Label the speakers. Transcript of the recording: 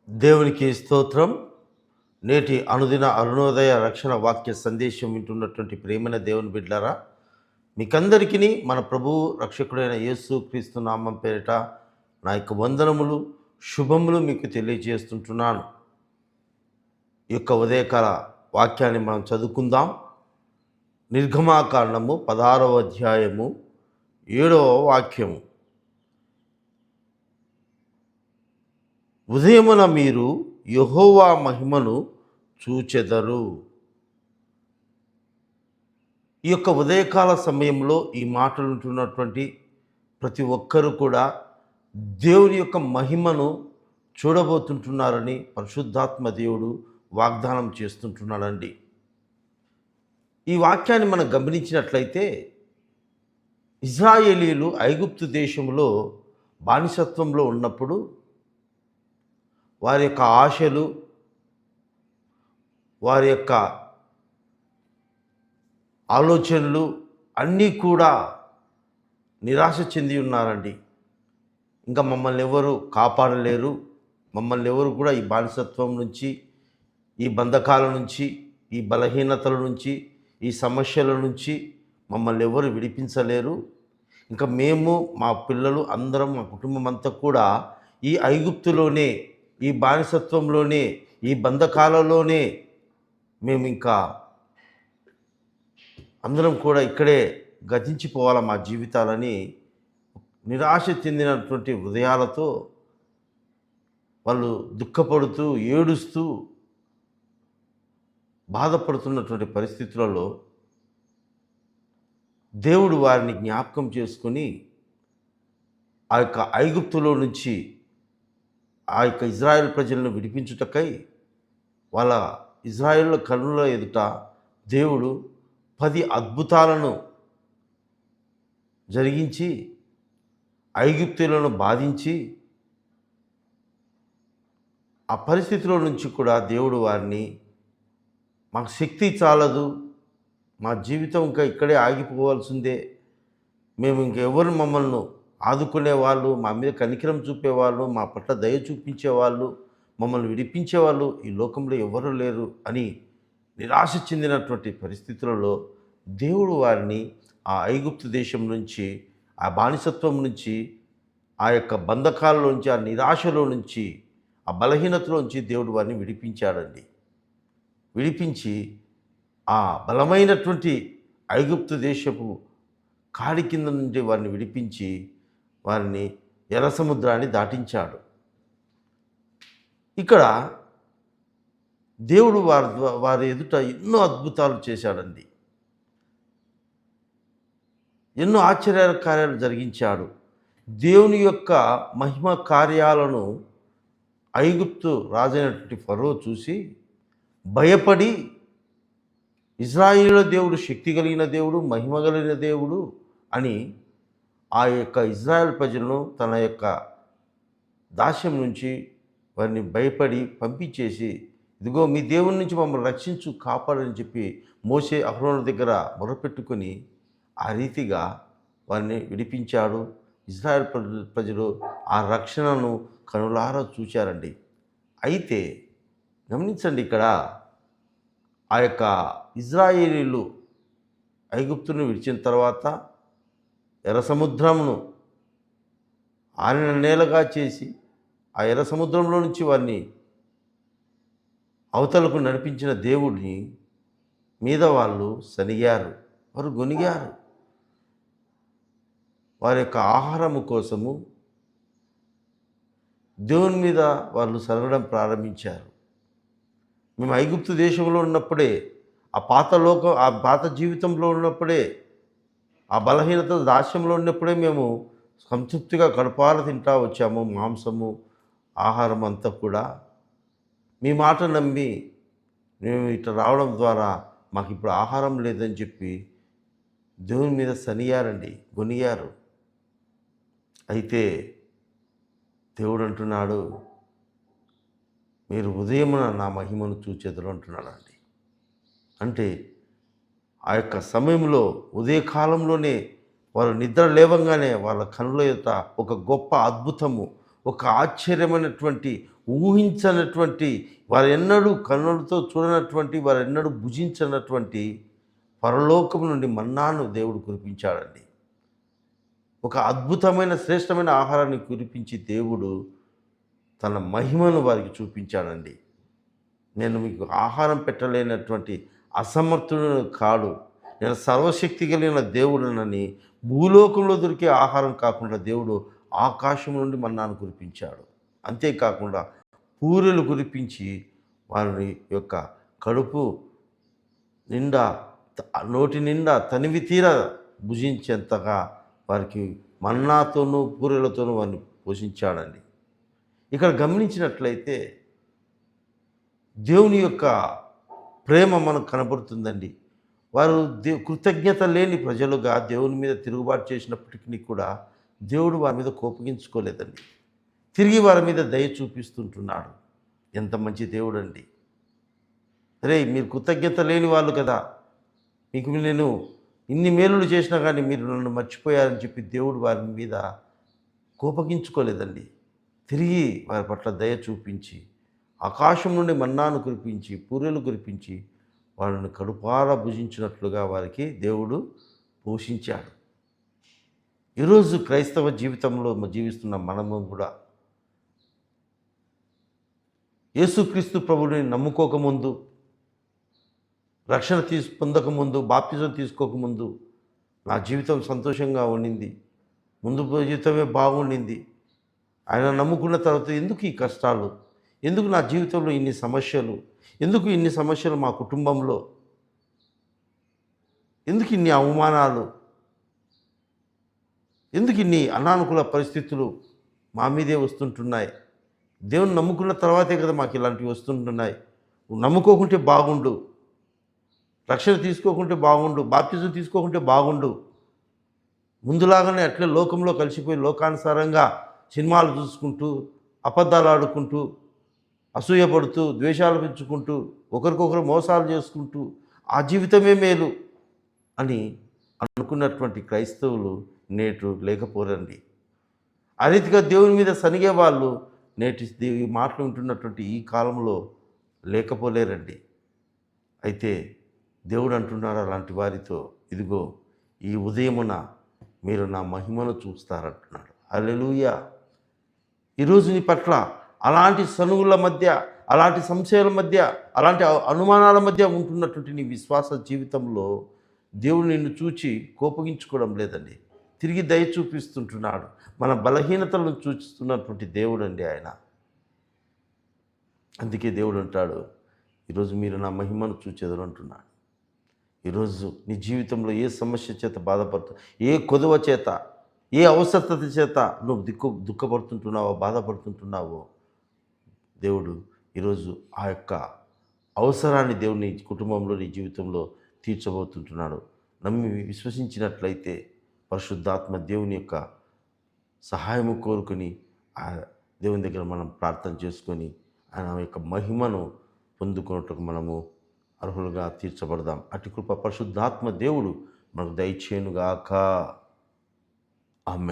Speaker 1: దేవునికి స్తోత్రం. నేటి అనుదిన అరుణోదయ రక్షణ వాక్య సందేశం వింటున్నటువంటి ప్రేమైన దేవుని బిడ్డలారా, మీకందరికీ మన ప్రభువు రక్షకుడైన యేసు క్రీస్తు నామం పేరిట నా యొక్క వందనములు, శుభములు మీకు తెలియజేస్తుంటున్నాను. ఈ యొక్క ఉదయకాల వాక్యాన్ని మనం చదువుకుందాం. నిర్గమాకాండము 16వ అధ్యాయము 7వ వాక్యము. ఉదయమున మీరు యెహోవా మహిమను చూచెదరు. ఈ యొక్క ఉదయకాల సమయంలో ఈ మాటలు ఉంటున్నటువంటి ప్రతి ఒక్కరూ కూడా దేవుని యొక్క మహిమను చూడబోతుంటున్నారని పరిశుద్ధాత్మ దేవుడు వాగ్దానం చేస్తుంటున్నాడండి. ఈ వాక్యాన్ని మనం గమనించినట్లయితే, ఇశ్రాయేలీయులు ఐగుప్తు దేశంలో బానిసత్వంలో ఉన్నప్పుడు వారి యొక్క ఆశలు, వారి యొక్క ఆలోచనలు అన్నీ కూడా నిరాశ చెంది ఉన్నారండి. ఇంకా మమ్మల్ని ఎవరు కాపాడలేరు, మమ్మల్ని ఎవరు కూడా ఈ బానిసత్వం నుంచి, ఈ బంధకాల నుంచి, ఈ బలహీనతల నుంచి, ఈ సమస్యల నుంచి మమ్మల్ని ఎవరు విడిపించలేరు. ఇంకా మేము, మా పిల్లలు అందరం, మా కుటుంబం అంతా కూడా ఈ ఐగుప్తులోనే, ఈ బానిసత్వంలోనే, ఈ బంధకాలలోనే మేము ఇంకా అందరం కూడా ఇక్కడే గతించిపోవాలా మా జీవితాలని నిరాశ చెందినటువంటి హృదయాలతో వాళ్ళు దుఃఖపడుతూ, ఏడుస్తూ, బాధపడుతున్నటువంటి పరిస్థితులలో దేవుడు వారిని జ్ఞాపకం చేసుకొని ఆ యొక్క ఐగుప్తులో నుంచి ఆ యొక్క ఇజ్రాయెల్ ప్రజలను విడిపించుటకై వాళ్ళ ఇజ్రాయేల్ కన్నుల ఎదుట దేవుడు 10 అద్భుతాలను జరిగించి ఐగుప్తులను బాధించి ఆ పరిస్థితిలో నుంచి కూడా దేవుడు వారిని, మాకు శక్తి చాలదు, మా జీవితం ఇంకా ఇక్కడే ఆగిపోవాల్సిందే, మేము ఇంకెవరు మమ్మల్ని ఆదుకునేవాళ్ళు, మా మీద కనికరం చూపేవాళ్ళు, మా పట్ల దయ చూపించేవాళ్ళు, మమ్మల్ని విడిపించేవాళ్ళు ఈ లోకంలో ఎవరు లేరు అని నిరాశ చెందినటువంటి పరిస్థితులలో దేవుడు వారిని ఆ ఐగుప్తు దేశం నుంచి, ఆ బానిసత్వం నుంచి, ఆ యొక్క బంధకాల నుంచి, ఆ నిరాశలో నుంచి, ఆ బలహీనతలోంచి దేవుడు వారిని విడిపించాడండి. విడిపించి ఆ బలమైనటువంటి ఐగుప్తు దేశపు కాడి కింద నుండి వారిని విడిపించి వారిని ఎర్ర సముద్రాన్ని దాటించాడు. ఇక్కడ దేవుడు వారి ఎదుట ఎన్నో అద్భుతాలు చేశాడండి. ఎన్నో ఆశ్చర్య కార్యాలు జరిగించాడు. దేవుని యొక్క మహిమ కార్యాలను ఐగుప్తు రాజైనటువంటి ఫరో చూసి భయపడి, ఇశ్రాయేలు దేవుడు శక్తి కలిగిన దేవుడు, మహిమ కలిగిన దేవుడు అని ఆ యొక్క ఇశ్రాయేల్ ప్రజలను తన యొక్క దాస్యం నుంచి వారిని భయపడి పంపించేసి, ఇదిగో మీ దేవుని నుంచి మమ్మల్ని రక్షించు, కాపాడని చెప్పి మోషే, అహరోను దగ్గర మొరపెట్టుకొని ఆ రీతిగా వారిని విడిపించాడు. ఇశ్రాయేల్ ప్రజలు ఆ రక్షణను కనులారా చూశారండి. అయితే గమనించండి, ఇక్కడ ఆ యొక్క ఇశ్రాయేలీయులు ఐగుప్తును విడిచిన తర్వాత ఎర్ర సముద్రమును ఆరిన నేలగా చేసి ఆ ఎర్ర సముద్రంలో నుంచి వారిని అవతలకు నడిపించిన దేవుడిని మీద వాళ్ళు సనిగారు, వారు గొనిగారు. వారి యొక్క ఆహారము కోసము దేవుని మీద వాళ్ళు సరగడం ప్రారంభించారు. మేము ఐగుప్తు దేశంలో ఉన్నప్పుడే, ఆ పాత జీవితంలో ఉన్నప్పుడే, ఆ బలహీనత దాస్యంలో ఉన్నప్పుడే మేము సంతృప్తిగా కడుపార తింటా వచ్చాము, మాంసము, ఆహారం అంతా కూడా. మీ మాట నమ్మి మేము ఇట్లా రావడం ద్వారా మాకు ఇప్పుడు ఆహారం లేదని చెప్పి దేవుని మీద సనియారండి, గొనియారు. అయితే దేవుడు అంటున్నాడు, మీరు ఉదయమున నా మహిమను చూచెదరు అంటున్నాడండి. అంటే ఆ యొక్క సమయంలో ఉదయకాలంలోనే వారు నిద్ర లేవంగానే వాళ్ళ కనుల ఎదుట ఒక గొప్ప అద్భుతము, ఒక ఆశ్చర్యమైనటువంటి ఊహించనటువంటి, వారెన్నడూ కన్నులతో చూడనటువంటి, వారెన్నడూ భుజించనటువంటి పరలోకం నుండి మన్నాను దేవుడు కురిపించాడండి. ఒక అద్భుతమైన శ్రేష్టమైన ఆహారాన్ని కురిపించి దేవుడు తన మహిమను వారికి చూపించాడండి. నేను మీకు ఆహారం పెట్టలేనటువంటి అసమర్థుడను కాడు, నేను సర్వశక్తి కలిగిన దేవుడనని భూలోకంలో దొరికే ఆహారం కాకుండా దేవుడు ఆకాశం నుండి మన్నాను కురిపించాడు. అంతేకాకుండా పూరెలు కురిపించి వారి యొక్క కడుపు నిండా, నోటి నిండా తనివి తీరా భుజించేంతగా వారికి మన్నాతోనూ పూరెలతోనూ వారిని పోషించాడండి. ఇక్కడ గమనించినట్లయితే దేవుని యొక్క ప్రేమ మనకు కనబడుతుందండి. వారు కృతజ్ఞత లేని ప్రజలుగా దేవుని మీద తిరుగుబాటు చేసినప్పటికీ కూడా దేవుడు వారి మీద కోపగించుకోలేదండి. తిరిగి వారి మీద దయ చూపిస్తుంటున్నాడు. ఎంత మంచి దేవుడు అండి! అరే, మీరు కృతజ్ఞత లేని వాళ్ళు కదా, మీకు నేను ఇన్ని మేలులు చేసినా కానీ మీరు నన్ను మర్చిపోయారని చెప్పి దేవుడు వారి మీద కోపగించుకోలేదండి. తిరిగి వారి పట్ల దయ చూపించి ఆకాశం నుండి మన్నాను కురిపించి పూరెలు కురిపించి వాళ్ళని కడుపారా భుజించినట్లుగా వారికి దేవుడు పోషించాడు. ఈరోజు క్రైస్తవ జీవితంలో జీవిస్తున్న మనము కూడా యేసుక్రీస్తు ప్రభువుని నమ్ముకోకముందు, రక్షణ పొందకముందు, బాప్తిజం తీసుకోకముందు నా జీవితం సంతోషంగా ఉండింది, ముందు జీవితమే బాగుండింది. ఆయన నమ్ముకున్న తర్వాత ఎందుకు ఈ కష్టాలు, ఎందుకు నా జీవితంలో ఇన్ని సమస్యలు, ఎందుకు ఇన్ని సమస్యలు మా కుటుంబంలో, ఎందుకు ఇన్ని అవమానాలు, ఎందుకు ఇన్ని అనానుకూల పరిస్థితులు మా మీదే వస్తుంటున్నాయి? దేవుని నమ్ముకున్న తర్వాతే కదా మాకు ఇలాంటివి వస్తుంటున్నాయి. నమ్ముకోకుంటే బాగుండు, రక్షణ తీసుకోకుంటే బాగుండు, బాప్తిజం తీసుకోకుంటే బాగుండు, ముందులాగానే అట్లే లోకంలో కలిసిపోయి లోకానుసారంగా సినిమాలు చూసుకుంటూ, అబద్ధాలు ఆడుకుంటూ, అసూయపడుతూ, ద్వేషాలు పెంచుకుంటూ, ఒకరికొకరు మోసాలు చేసుకుంటూ ఆ జీవితమే మేలు అని అనుకున్నటువంటి క్రైస్తవులు నేటు లేకపోరండి. ఆ రీతిగా దేవుని మీద సనిగే వాళ్ళు నేటి ఈ మాటలు వింటున్నటువంటి ఈ కాలంలో లేకపోలేరండి. అయితే దేవుడు అంటున్నాడు అలాంటి వారితో, ఇదిగో ఈ ఉదయమున మీరు నా మహిమను చూస్తారంటున్నాడు. హల్లెలూయా! ఈరోజు నీ పట్ల అలాంటి సనుగుల మధ్య, అలాంటి సంశయాల మధ్య, అలాంటి అనుమానాల మధ్య ఉంటున్నటువంటి నీ విశ్వాస జీవితంలో దేవుడు నిన్ను చూచి కోపగించుకోవడం లేదండి, తిరిగి దయ చూపిస్తుంటున్నాడు. మన బలహీనతలను చూస్తున్నటువంటి దేవుడు అండి ఆయన. అందుకే దేవుడు అంటాడు, ఈరోజు మీరు నా మహిమను చూచెదరు అంటున్నాడు. ఈరోజు నీ జీవితంలో ఏ సమస్య చేత బాధపడుతూ, ఏ కొదువ చేత, ఏ అవసరత చేత నువ్వు దుఃఖపడుతుంటున్నావో, బాధపడుతుంటున్నావో, దేవుడు ఈరోజు ఆ యొక్క అవసరాన్ని దేవుని కుటుంబంలో, నీ జీవితంలో తీర్చబోతుంటున్నాడు. నమ్మి విశ్వసించినట్లయితే పరిశుద్ధాత్మ దేవుని యొక్క సహాయము కోరుకొని ఆ దేవుని దగ్గర మనం ప్రార్థన చేసుకొని ఆయన యొక్క మహిమను పొందుకున్నట్టుకు మనము అర్హులుగా తీర్చబడదాం. అటు కృప పరిశుద్ధాత్మ దేవుడు మనకు దయచేయునుగాక. ఆమేన్.